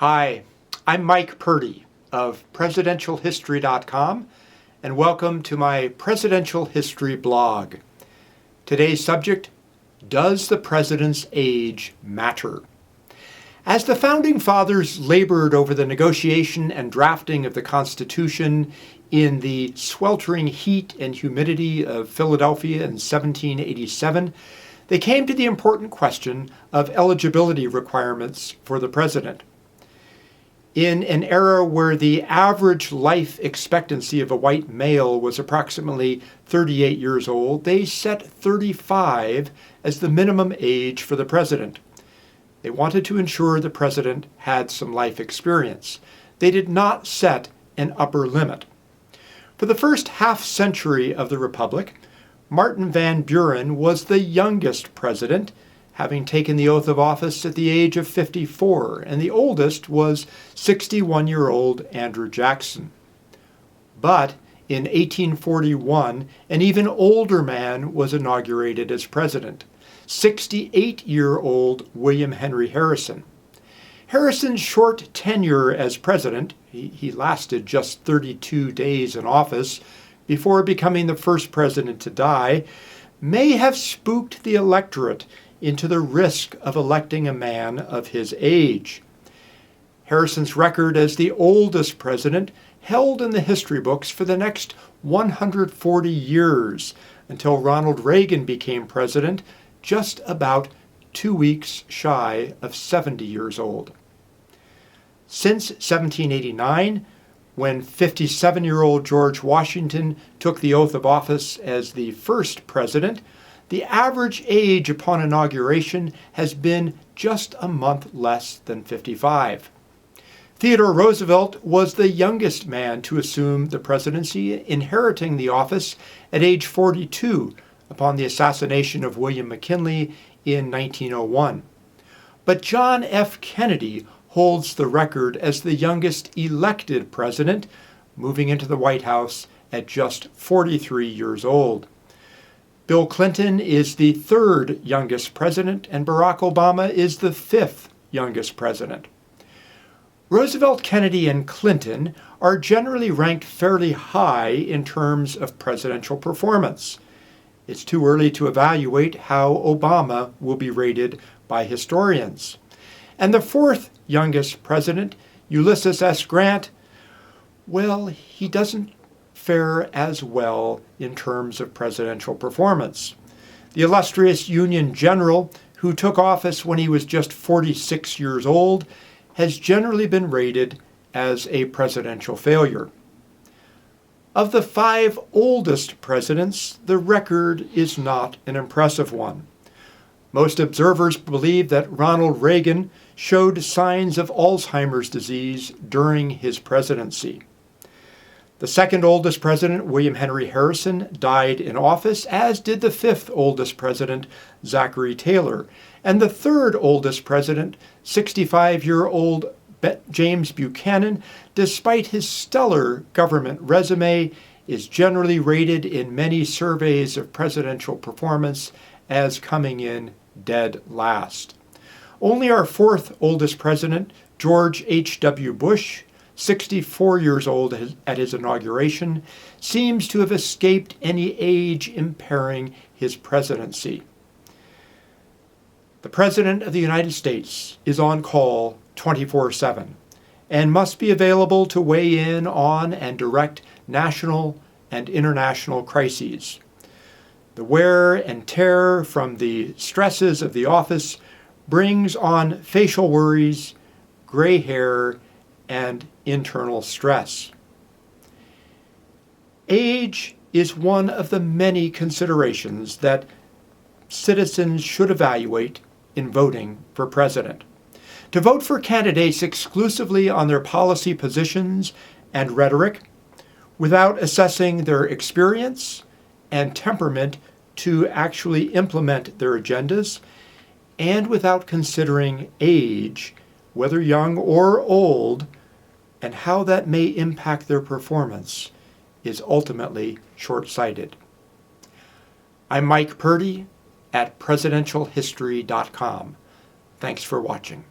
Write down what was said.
Hi, I'm Mike Purdy of PresidentialHistory.com, and welcome to my Presidential History blog. Today's subject, does the president's age matter? As the Founding Fathers labored over the negotiation and drafting of the Constitution in the sweltering heat and humidity of Philadelphia in 1787, they came to the important question of eligibility requirements for the president. In an era where the average life expectancy of a white male was approximately 38 years old, they set 35 as the minimum age for the president. They wanted to ensure the president had some life experience. They did not set an upper limit. For the first half century of the Republic, Martin Van Buren was the youngest president, having taken the oath of office at the age of 54, and the oldest was 61-year-old Andrew Jackson. But in 1841, an even older man was inaugurated as president, 68-year-old William Henry Harrison. Harrison's short tenure as president, he lasted just 32 days in office before becoming the first president to die, may have spooked the electorate into the risk of electing a man of his age. Harrison's record as the oldest president held in the history books for the next 140 years until Ronald Reagan became president, just about 2 weeks shy of 70 years old. Since 1789, when 57-year-old George Washington took the oath of office as the first president, the average age upon inauguration has been just a month less than 55. Theodore Roosevelt was the youngest man to assume the presidency, inheriting the office at age 42 upon the assassination of William McKinley in 1901. But John F. Kennedy holds the record as the youngest elected president, moving into the White House at just 43 years old. Bill Clinton is the third youngest president, and Barack Obama is the fifth youngest president. Roosevelt, Kennedy, and Clinton are generally ranked fairly high in terms of presidential performance. It's too early to evaluate how Obama will be rated by historians. And the fourth youngest president, Ulysses S. Grant, well, he doesn't fare as well in terms of presidential performance. The illustrious Union general, who took office when he was just 46 years old, has generally been rated as a presidential failure. Of the 5 oldest presidents, the record is not an impressive one. Most observers believe that Ronald Reagan showed signs of Alzheimer's disease during his presidency. The second oldest president, William Henry Harrison, died in office, as did the fifth oldest president, Zachary Taylor. And the third oldest president, 65-year-old James Buchanan, despite his stellar government resume, is generally rated in many surveys of presidential performance as coming in dead last. Only our fourth oldest president, George H.W. Bush, 64 years old at his inauguration, seems to have escaped any age impairing his presidency. The President of the United States is on call 24/7 and must be available to weigh in on and direct national and international crises. The wear and tear from the stresses of the office brings on facial worries, gray hair, and internal stress. Age is one of the many considerations that citizens should evaluate in voting for president. To vote for candidates exclusively on their policy positions and rhetoric, without assessing their experience and temperament to actually implement their agendas, and without considering age, whether young or old, and how that may impact their performance, is ultimately short-sighted. I'm Mike Purdy at PresidentialHistory.com. Thanks for watching.